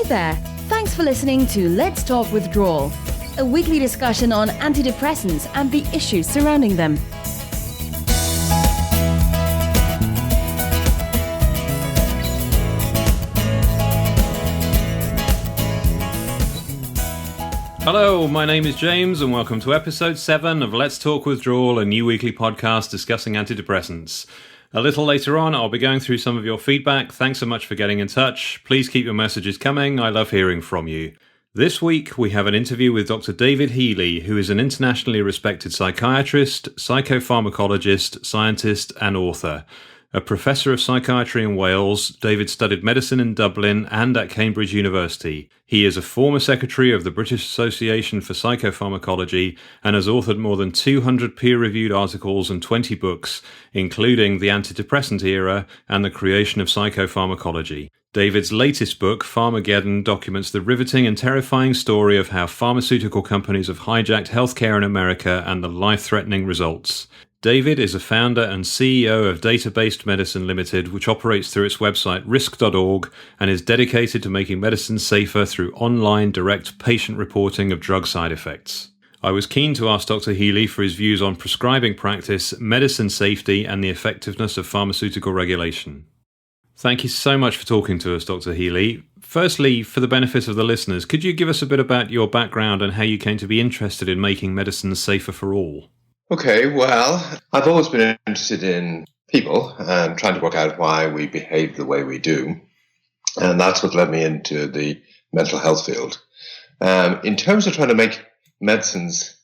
there, thanks for listening to Let's Talk Withdrawal, a weekly discussion on antidepressants and the issues surrounding them. Hello, my name is James and welcome to episode 7 of Let's Talk Withdrawal, a new weekly podcast discussing antidepressants. A little later on, I'll be going through some of your feedback. Thanks so much for getting in touch. Please keep your messages coming. I love hearing from you. This week, we have an interview with Doctor David Healy, who is an internationally respected psychiatrist, psychopharmacologist, scientist, and author. A professor of psychiatry in Wales, David studied medicine in Dublin and at Cambridge University. He is a former secretary of the British Association for Psychopharmacology and has authored more than 200 peer-reviewed articles and 20 books, including The Antidepressant Era and the Creation of Psychopharmacology. David's latest book, Pharmageddon, documents the riveting and terrifying story of how pharmaceutical companies have hijacked healthcare in America and the life-threatening results. David is a founder and CEO of Data-Based Medicine Limited, which operates through its website risk.org and is dedicated to making medicine safer through online direct patient reporting of drug side effects. I was keen to ask Dr. Healy for his views on prescribing practice, medicine safety, and the effectiveness of pharmaceutical regulation. Thank you so much for talking to us, Dr. Healy. Firstly, for the benefit of the listeners, could you give us a bit about your background and how you came to be interested in making medicine safer for all? Okay, well, I've always been interested in people and trying to work out why we behave the way we do. And that's what led me into the mental health field. In terms of trying to make medicines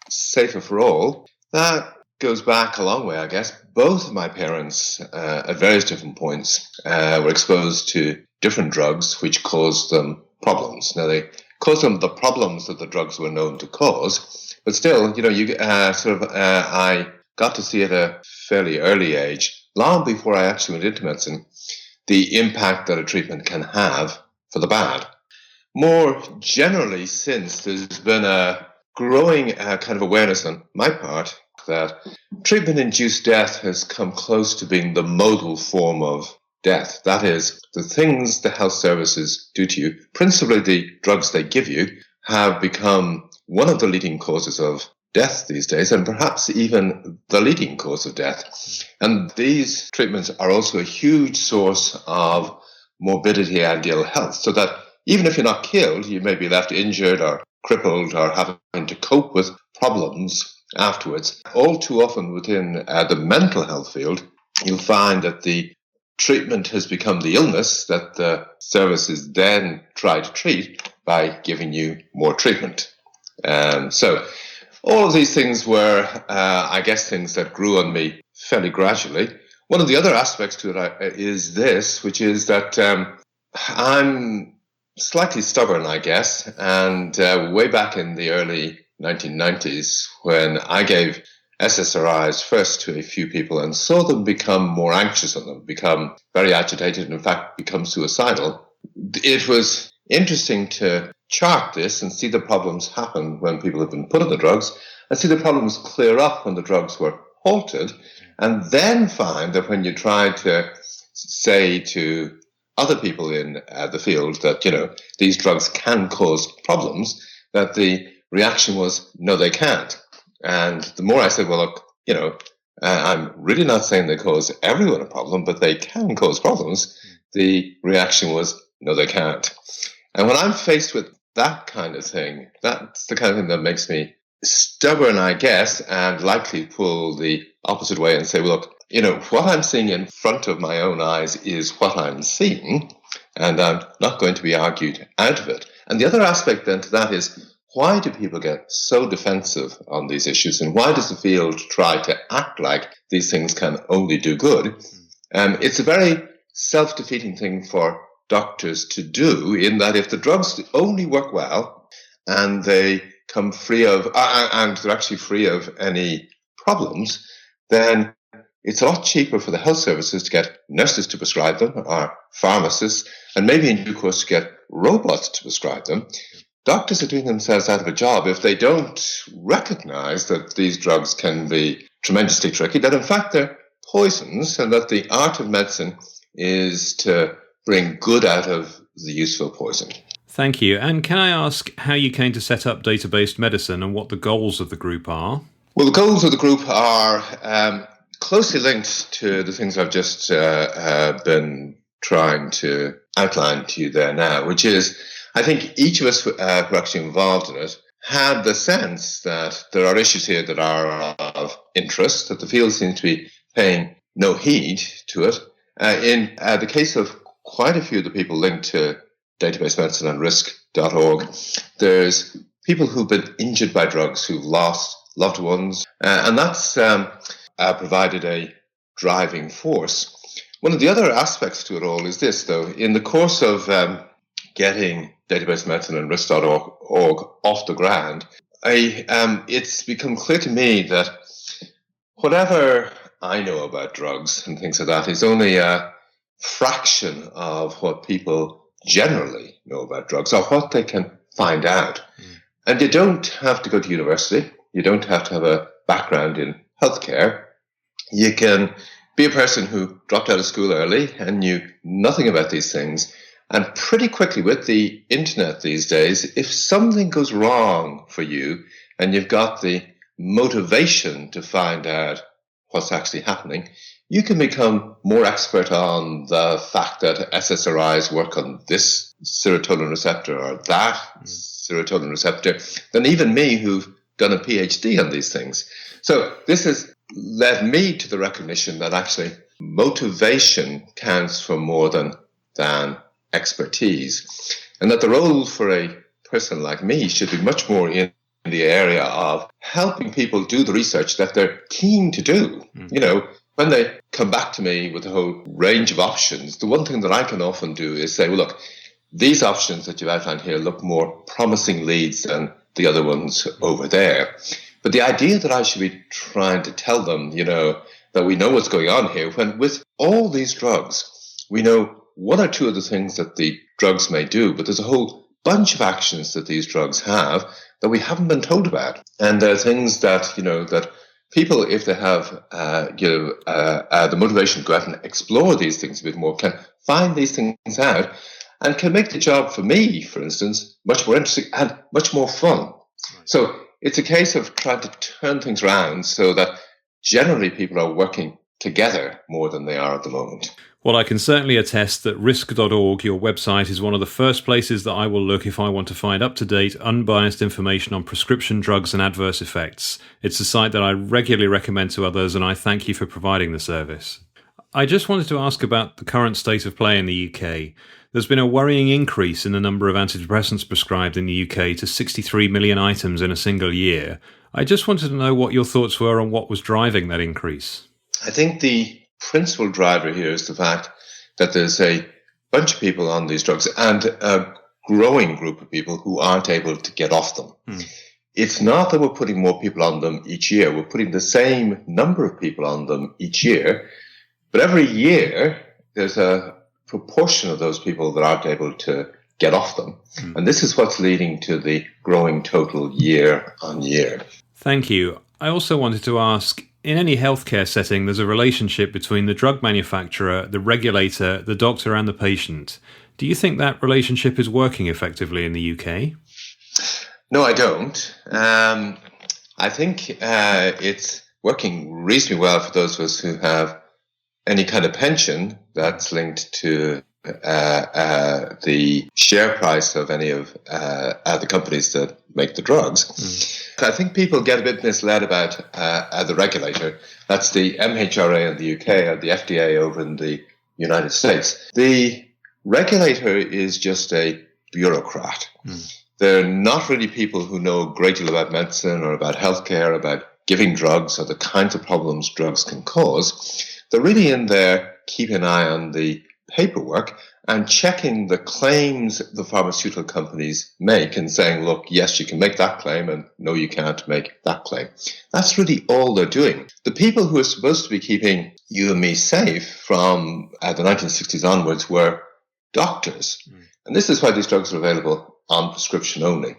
safer for all, that goes back a long way, I guess. Both of my parents, at various different points, were exposed to different drugs which caused them problems. Now, they caused them the problems that the drugs were known to cause. But still, I got to see at a fairly early age, long before I actually went into medicine, the impact that a treatment can have for the bad. More generally, since there's been a growing kind of awareness on my part that treatment-induced death has come close to being the modal form of death. That is, the things the health services do to you, principally the drugs they give you, have become one of the leading causes of death these days, and perhaps even the leading cause of death. And these treatments are also a huge source of morbidity and ill health, so that even if you're not killed, you may be left injured or crippled or having to cope with problems afterwards. All too often within the mental health field, you'll find that the treatment has become the illness that the services then try to treat by giving you more treatment. So all of these things were, I guess, things that grew on me fairly gradually. One of the other aspects to it is this, which is that I'm slightly stubborn, I guess. And way back in the early 1990s, when I gave SSRIs first to a few people and saw them become more anxious on them, become very agitated, and in fact become suicidal, it was interesting to chart this and see the problems happen when people have been put on the drugs, and see the problems clear up when the drugs were halted, and then find that when you try to say to other people in the field that, these drugs can cause problems, that the reaction was, no, they can't. And the more I said, well, look, I'm really not saying they cause everyone a problem, but they can cause problems, the reaction was, no, they can't. And when I'm faced with that kind of thing, that's the kind of thing that makes me stubborn, I guess, and likely pull the opposite way and say, well, look, what I'm seeing in front of my own eyes is what I'm seeing, and I'm not going to be argued out of it. And the other aspect then to that is, why do people get so defensive on these issues, and why does the field try to act like these things can only do good? It's a very self-defeating thing for doctors to do, in that if the drugs only work well and they come free of, and they're actually free of any problems, then it's a lot cheaper for the health services to get nurses to prescribe them, or pharmacists, and maybe in due course to get robots to prescribe them. Doctors are doing themselves out of a job if they don't recognize that these drugs can be tremendously tricky, that in fact they're poisons, and that the art of medicine is to bring good out of the useful poison. Thank you. And can I ask how you came to set up database medicine and what the goals of the group are? Well, the goals of the group are closely linked to the things I've just been trying to outline to you there now, which is, I think each of us who are actually involved in it had the sense that there are issues here that are of interest, that the field seems to be paying no heed to it. In the case of quite a few of the people linked to database medicine and risk.org, there's people who've been injured by drugs, who've lost loved ones, and that's provided a driving force. One of the other aspects to it all is this, though. In the course of getting database medicine and risk.org off the ground, it's become clear to me that whatever I know about drugs and things like that is only a fraction of what people generally know about drugs, or what they can find out. And you don't have to go to university. You don't have to have a background in healthcare. You can be a person who dropped out of school early and knew nothing about these things. And pretty quickly with the internet these days, if something goes wrong for you and you've got the motivation to find out what's actually happening, you can become more expert on the fact that SSRIs work on this serotonin receptor or that serotonin receptor than even me, who've done a PhD on these things. So this has led me to the recognition that actually motivation counts for more than expertise, and that the role for a person like me should be much more in the area of helping people do the research that they're keen to do. You know, when they come back to me with a whole range of options, the one thing that I can often do is say, well, look, these options that you've outlined here look more promising leads than the other ones over there. But the idea that I should be trying to tell them, you know, that we know what's going on here, when with all these drugs, we know one or two of the things that the drugs may do, but there's a whole bunch of actions that these drugs have that we haven't been told about. And there are things that, you know, that people, if they have, the motivation to go out and explore these things a bit more, can find these things out and can make the job for me, for instance, much more interesting and much more fun. So it's a case of trying to turn things around so that generally people are working together more than they are at the moment. Well, I can certainly attest that risk.org, your website, is one of the first places that I will look if I want to find up-to-date, unbiased information on prescription drugs and adverse effects. It's a site that I regularly recommend to others, and I thank you for providing the service. I just wanted to ask about the current state of play in the UK. There's been a worrying increase in the number of antidepressants prescribed in the UK to 63 million items in a single year. I just wanted to know what your thoughts were on what was driving that increase. I think the principal driver here is the fact that there's a bunch of people on these drugs and a growing group of people who aren't able to get off them. It's not that we're putting more people on them each year. We're putting the same number of people on them each year. But every year, there's a proportion of those people that aren't able to get off them. And this is what's leading to the growing total year on year. Thank you. I also wanted to ask, in any healthcare setting, there's a relationship between the drug manufacturer, the regulator, the doctor, and the patient. Do you think that relationship is working effectively in the UK? No, I don't. I think it's working reasonably well for those of us who have any kind of pension that's linked to the share price of any of the companies that make the drugs. I think people get a bit misled about the regulator. That's the MHRA in the UK and the FDA over in the United States. The regulator is just a bureaucrat. They're not really people who know a great deal about medicine or about healthcare, about giving drugs or the kinds of problems drugs can cause. They're really in there keeping an eye on the paperwork and checking the claims the pharmaceutical companies make and saying, look, yes, you can make that claim, and no, you can't make that claim. That's really all they're doing. The people who are supposed to be keeping you and me safe from the 1960s onwards were doctors. And this is why these drugs are available on prescription only.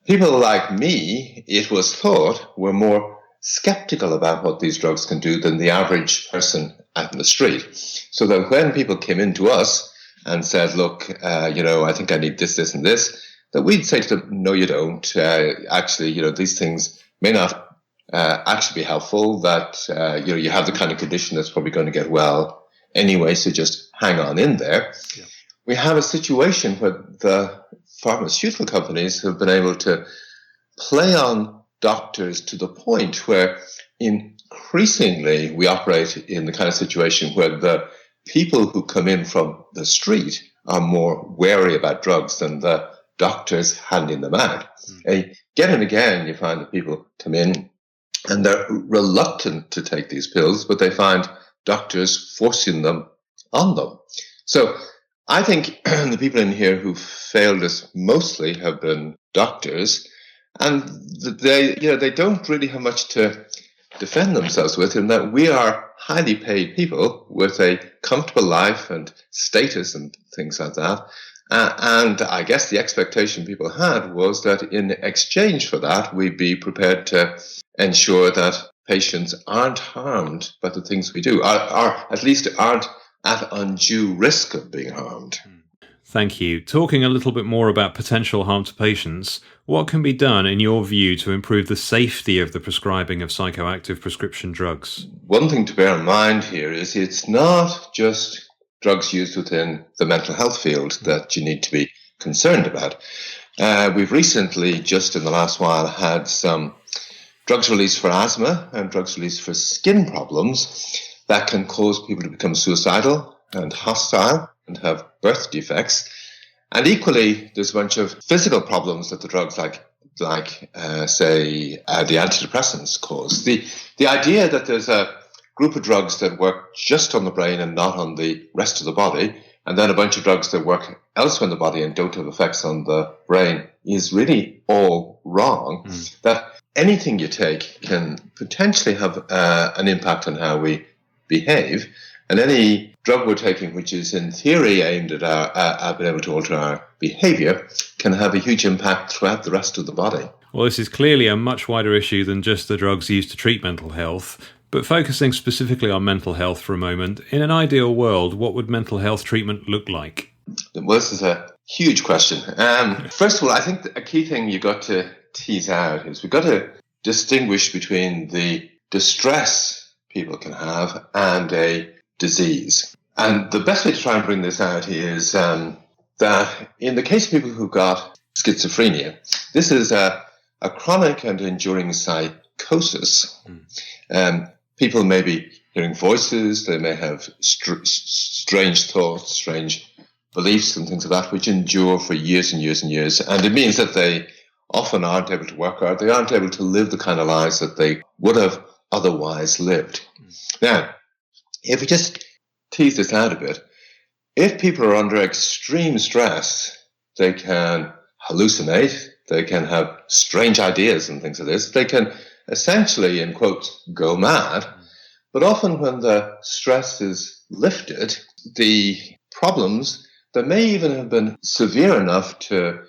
People like me, it was thought, were more skeptical about what these drugs can do than the average person out in the street. So that when people came into us and said, look, I think I need this, this, and this, that we'd say to them, no, you don't. Actually, these things may not actually be helpful, that, you have the kind of condition that's probably going to get well anyway, so just hang on in there. Yeah. We have a situation where the pharmaceutical companies have been able to play on doctors to the point where increasingly we operate in the kind of situation where the people who come in from the street are more wary about drugs than the doctors handing them out. Again and again, you find that people come in and they're reluctant to take these pills, but they find doctors forcing them on them. So I think the people in here who failed us mostly have been doctors, and they don't really have much to defend themselves with, in that we are highly paid people with a comfortable life and status and things like that. And I guess the expectation people had was that in exchange for that, we'd be prepared to ensure that patients aren't harmed by the things we do, or at least aren't at undue risk of being harmed. Thank you. Talking a little bit more about potential harm to patients, what can be done, in your view, to improve the safety of the prescribing of psychoactive prescription drugs? One thing to bear in mind here is it's not just drugs used within the mental health field that you need to be concerned about. We've recently, just in the last while, had some drugs released for asthma and drugs released for skin problems that can cause people to become suicidal and hostile and have birth defects. And equally, there's a bunch of physical problems that the drugs like the antidepressants cause. The idea that there's a group of drugs that work just on the brain and not on the rest of the body, and then a bunch of drugs that work elsewhere in the body and don't have effects on the brain, is really all wrong. That anything you take can potentially have an impact on how we behave, and any drug we're taking which is in theory aimed at being able to alter our behavior can have a huge impact throughout the rest of the body. Well, this is clearly a much wider issue than just the drugs used to treat mental health. But focusing specifically on mental health for a moment, in an ideal world, what would mental health treatment look like? Well, this is a huge question. First of all, I think a key thing you've got to tease out is we've got to distinguish between the distress people can have and a disease. And the best way to try and bring this out is that in the case of people who've got schizophrenia, this is a chronic and enduring psychosis. People may be hearing voices, they may have strange thoughts, strange beliefs and things like that, which endure for years and years and years. And it means that they often aren't able to work out, they aren't able to live the kind of lives that they would have otherwise lived. Now, if we just tease this out a bit, if people are under extreme stress, they can hallucinate, they can have strange ideas and things like this, they can essentially, in quotes, go mad. But often when the stress is lifted, the problems that may even have been severe enough to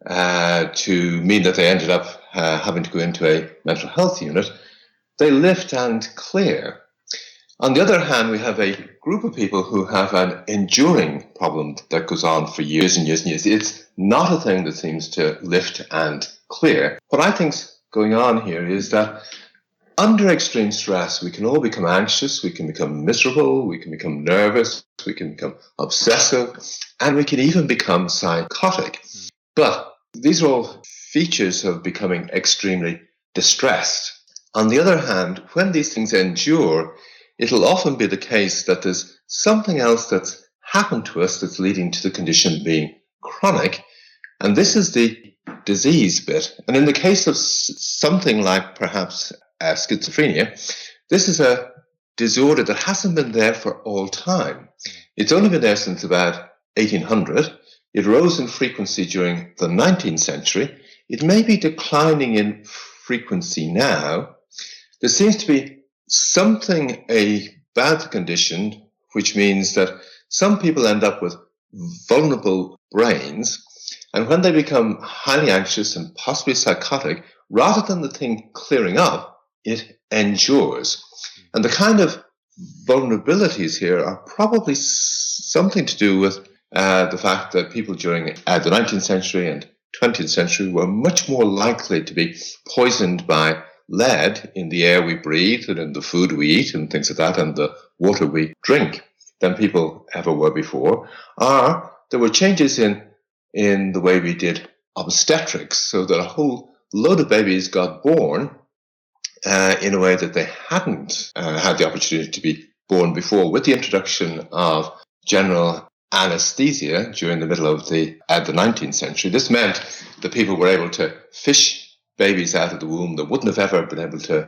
mean that they ended up having to go into a mental health unit, they lift and clear. On the other hand, we have a group of people who have an enduring problem that goes on for years and years and years. It's not a thing that seems to lift and clear. What I think's going on here is that under extreme stress, we can all become anxious, we can become miserable, we can become nervous, we can become obsessive, and we can even become psychotic. But these are all features of becoming extremely distressed. On the other hand, when these things endure, it'll often be the case that there's something else that's happened to us that's leading to the condition being chronic, and this is the disease bit. And in the case of something like perhaps schizophrenia, this is a disorder that hasn't been there for all time. It's only been there since about 1800. It rose in frequency during the 19th century. It may be declining in frequency now. There seems to be something about the condition, which means that some people end up with vulnerable brains, and when they become highly anxious and possibly psychotic, rather than the thing clearing up, it endures. And the kind of vulnerabilities here are probably something to do with the fact that people during the 19th century and 20th century were much more likely to be poisoned by lead in the air we breathe and in the food we eat and things like that and the water we drink than people ever were before. Or there were changes in the way we did obstetrics, so that a whole load of babies got born in a way that they hadn't had the opportunity to be born before, with the introduction of general anesthesia during the middle of the 19th century. This meant that people were able to fish babies out of the womb that wouldn't have ever been able to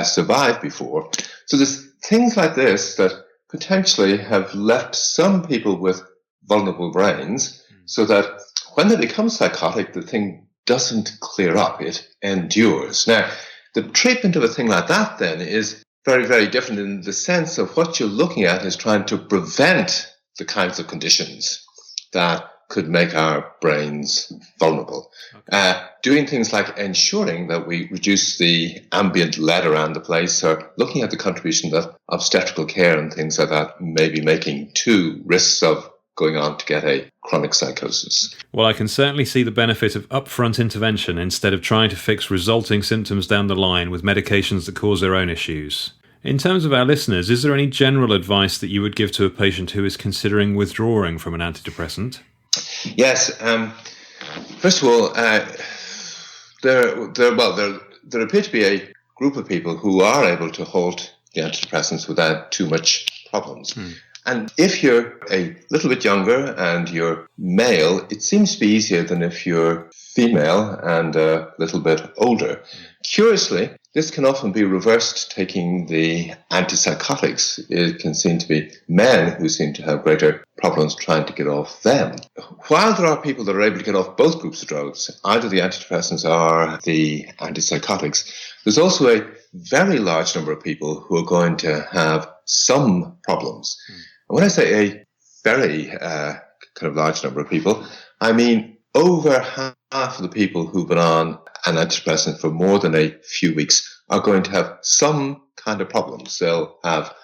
survive before. So there's things like this that potentially have left some people with vulnerable brains, so that when they become psychotic, the thing doesn't clear up, it endures. Now, the treatment of a thing like that then is very, very different in the sense of what you're looking at is trying to prevent the kinds of conditions that could make our brains vulnerable. Okay. Doing things like ensuring that we reduce the ambient lead around the place, or looking at the contribution that obstetrical care and things like that may be making to risks of going on to get a chronic psychosis. Well, I can certainly see the benefit of upfront intervention instead of trying to fix resulting symptoms down the line with medications that cause their own issues. In terms of our listeners, is there any general advice that you would give to a patient who is considering withdrawing from an antidepressant? Yes. First of all, there appear to be a group of people who are able to halt the antidepressants without too much problems. And if you're a little bit younger and you're male, it seems to be easier than if you're female and a little bit older. Curiously, this can often be reversed taking the antipsychotics. It can seem to be men who seem to have greater problems trying to get off them. While there are people that are able to get off both groups of drugs, either the antidepressants or the antipsychotics, there's also a very large number of people who are going to have some problems. And when I say a very kind of large number of people, I mean over half of the people who've been on an antidepressant for more than a few weeks are going to have some kind of problems. They'll have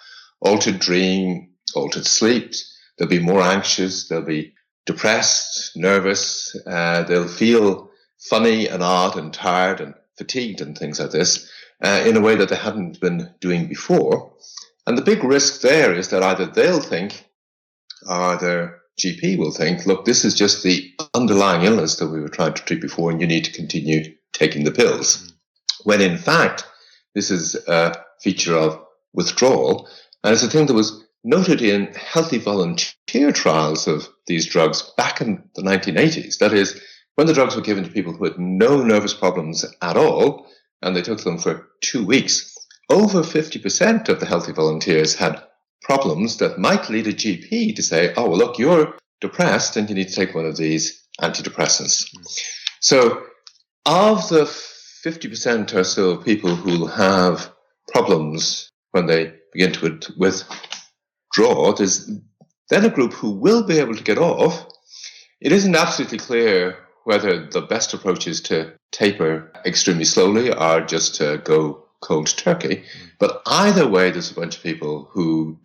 altered dream, altered sleep, they'll be more anxious, they'll be depressed, nervous, they'll feel funny and odd and tired and fatigued and things like this in a way that they hadn't been doing before. And the big risk there is that either they'll think or their GP will think, look, this is just the underlying illness that we were trying to treat before and you need to continue taking the pills. When in fact, this is a feature of withdrawal, and it's a thing that was noted in healthy volunteer trials of these drugs back in the 1980s. That is, when the drugs were given to people who had no nervous problems at all, and they took them for 2 weeks, over 50% of the healthy volunteers had problems that might lead a GP to say, oh, well, look, you're depressed and you need to take one of these antidepressants. So of the 50% or so of people who have problems when they begin to withdraw, there's then a group who will be able to get off. It isn't absolutely clear whether the best approach is to taper extremely slowly or just to go cold turkey. But either way, there's a bunch of people who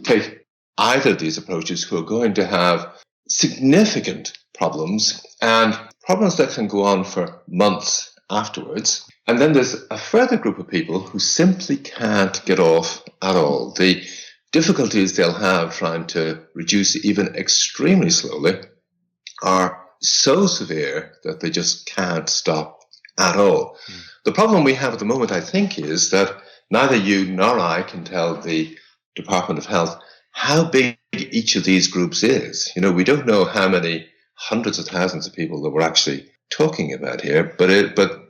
take either of these approaches who are going to have significant problems and problems that can go on for months afterwards. And then there's a further group of people who simply can't get off at all. The difficulties they'll have trying to reduce even extremely slowly are so severe that they just can't stop at all. The problem we have at the moment, I think, is that neither you nor I can tell the Department of Health how big each of these groups is. You know, we don't know how many hundreds of thousands of people that we're actually talking about here, but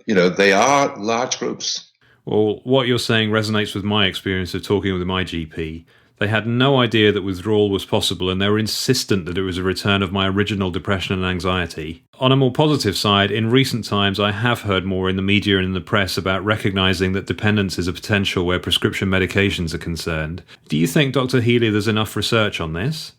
you know, they are large groups. Well, what you're saying resonates with my experience of talking with my GP. They had no idea that withdrawal was possible, and they were insistent that it was a return of my original depression and anxiety. On a more positive side, in recent times I have heard more in the media and in the press about recognising that dependence is a potential where prescription medications are concerned. Do you think, Dr. Healy, there's enough research on this?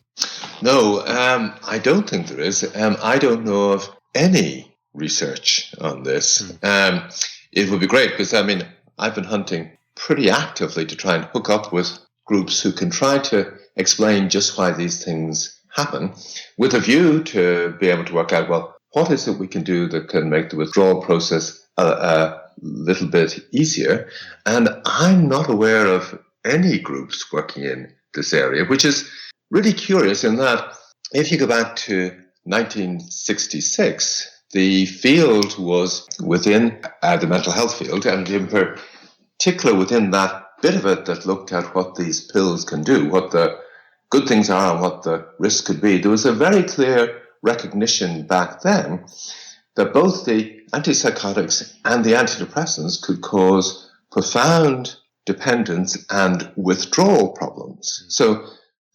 No, I don't think there is. I don't know of any research on this. It would be great because, I mean, I've been hunting pretty actively to try and hook up with groups who can try to explain just why these things happen, with a view to be able to work out, well, what is it we can do that can make the withdrawal process a little bit easier? And I'm not aware of any groups working in this area, which is really curious in that if you go back to 1966, the field was within the mental health field, and in particular within that bit of it that looked at what these pills can do, what the good things are and what the risks could be. There was a very clear recognition back then that both the antipsychotics and the antidepressants could cause profound dependence and withdrawal problems. So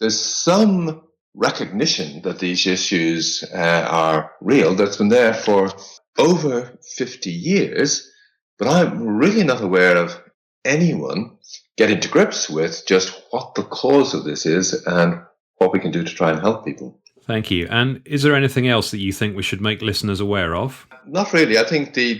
there's some recognition that these issues are real that's been there for over 50 years, but I'm really not aware of anyone getting to grips with just what the cause of this is and what we can do to try and help people. Thank you. And is there anything else that you think we should make listeners aware of? Not really. I think the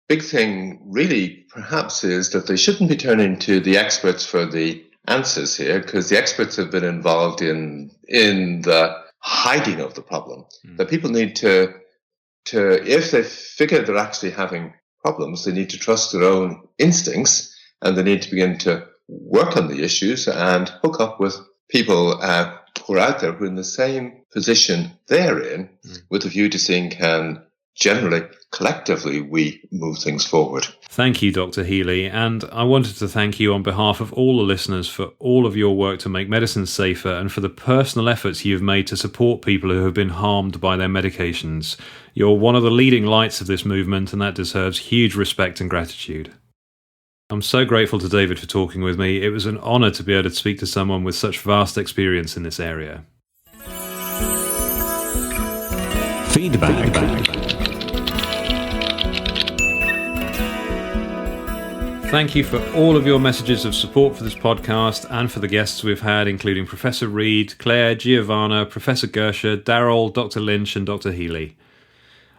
big thing really perhaps is that they shouldn't be turning to the experts for the answers here, because the experts have been involved in the hiding of the problem. That people need to if they figure they're actually having problems, they need to trust their own instincts, and they need to begin to work on the issues and hook up with people who are out there who are in the same position they're in, with a view to seeing can generally, collectively, we move things forward. Thank you, Dr. Healy, and I wanted to thank you on behalf of all the listeners for all of your work to make medicine safer and for the personal efforts you've made to support people who have been harmed by their medications. You're one of the leading lights of this movement, and that deserves huge respect and gratitude. I'm so grateful to David for talking with me. It was an honour to be able to speak to someone with such vast experience in this area. Feedback. Thank you for all of your messages of support for this podcast and for the guests we've had, including Professor Reed, Claire, Giovanna, Professor Gersher, Daryl, Dr. Lynch and Dr. Healy.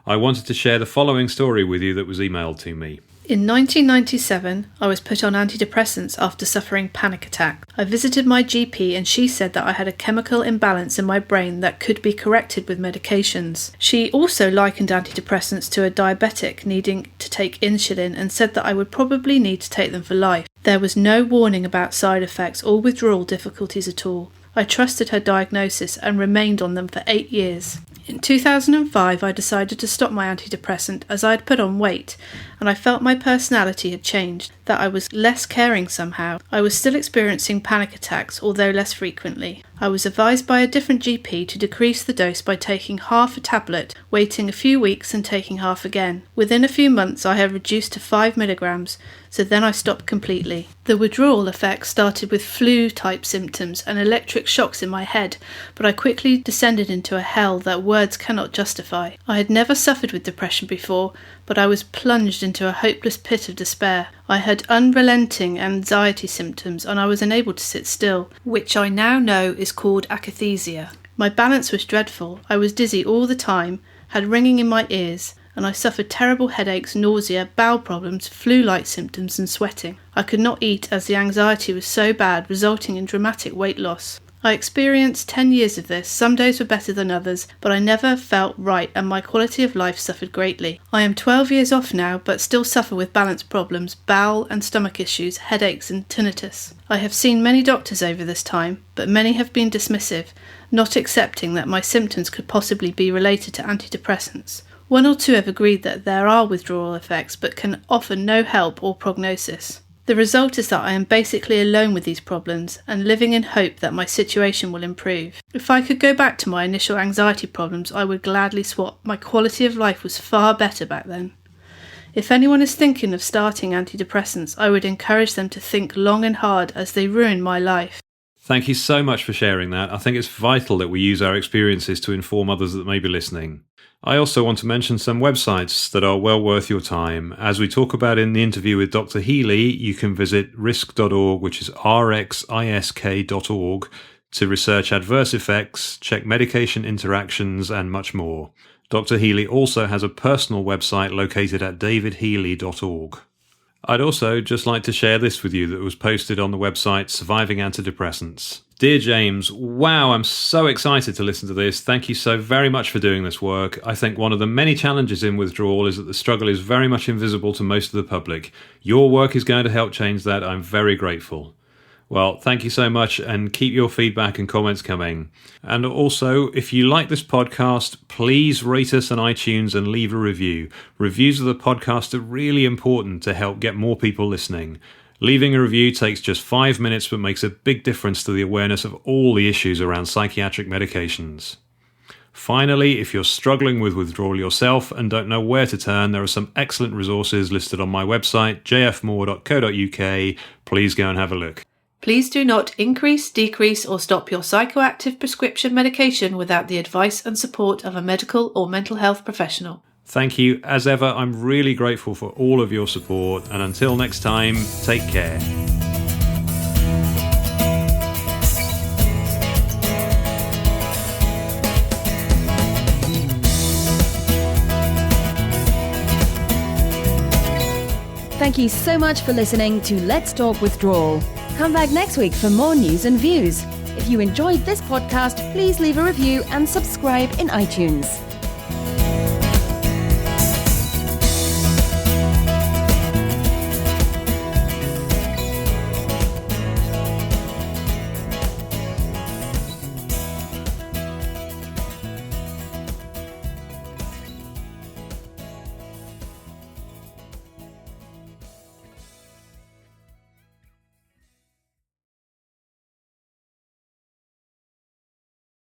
I wanted to share the following story with you that was emailed to me. In 1997, I was put on antidepressants after suffering panic attack. I visited my GP and she said that I had a chemical imbalance in my brain that could be corrected with medications. She also likened antidepressants to a diabetic needing to take insulin and said that I would probably need to take them for life. There was no warning about side effects or withdrawal difficulties at all. I trusted her diagnosis and remained on them for 8 years. In 2005, I decided to stop my antidepressant as I had put on weight, and I felt my personality had changed, that I was less caring somehow. I was still experiencing panic attacks, although less frequently. I was advised by a different GP to decrease the dose by taking half a tablet, waiting a few weeks and taking half again. Within a few months I had reduced to 5 milligrams, so then I stopped completely. The withdrawal effects started with flu-type symptoms and electric shocks in my head, but I quickly descended into a hell that words cannot justify. I had never suffered with depression before, but I was plunged into a hopeless pit of despair. I had unrelenting anxiety symptoms and I was unable to sit still, which I now know is called akathisia. My balance was dreadful. I was dizzy all the time, had ringing in my ears, and I suffered terrible headaches, nausea, bowel problems, flu-like symptoms and sweating. I could not eat as the anxiety was so bad, resulting in dramatic weight loss. I experienced 10 years of this. Some days were better than others, but I never felt right and my quality of life suffered greatly. I am 12 years off now, but still suffer with balance problems, bowel and stomach issues, headaches and tinnitus. I have seen many doctors over this time, but many have been dismissive, not accepting that my symptoms could possibly be related to antidepressants. 1 or 2 have agreed that there are withdrawal effects, but can offer no help or prognosis. The result is that I am basically alone with these problems and living in hope that my situation will improve. If I could go back to my initial anxiety problems, I would gladly swap. My quality of life was far better back then. If anyone is thinking of starting antidepressants, I would encourage them to think long and hard as they ruin my life. Thank you so much for sharing that. I think it's vital that we use our experiences to inform others that may be listening. I also want to mention some websites that are well worth your time. As we talk about in the interview with Dr. Healy, you can visit risk.org, which is rxisk.org, to research adverse effects, check medication interactions, and much more. Dr. Healy also has a personal website located at davidhealy.org. I'd also just like to share this with you that was posted on the website Surviving Antidepressants. Dear James, wow, I'm so excited to listen to this. Thank you so very much for doing this work. I think one of the many challenges in withdrawal is that the struggle is very much invisible to most of the public. Your work is going to help change that. I'm very grateful. Well, thank you so much, and keep your feedback and comments coming. And also, if you like this podcast, please rate us on iTunes and leave a review. Reviews of the podcast are really important to help get more people listening. Leaving a review takes just 5 minutes but makes a big difference to the awareness of all the issues around psychiatric medications. Finally, if you're struggling with withdrawal yourself and don't know where to turn, there are some excellent resources listed on my website, jfmoore.co.uk. Please go and have a look. Please do not increase, decrease, or stop your psychoactive prescription medication without the advice and support of a medical or mental health professional. Thank you. As ever, I'm really grateful for all of your support, and until next time, take care. Thank you so much for listening to Let's Talk Withdrawal. Come back next week for more news and views. If you enjoyed this podcast, please leave a review and subscribe in iTunes.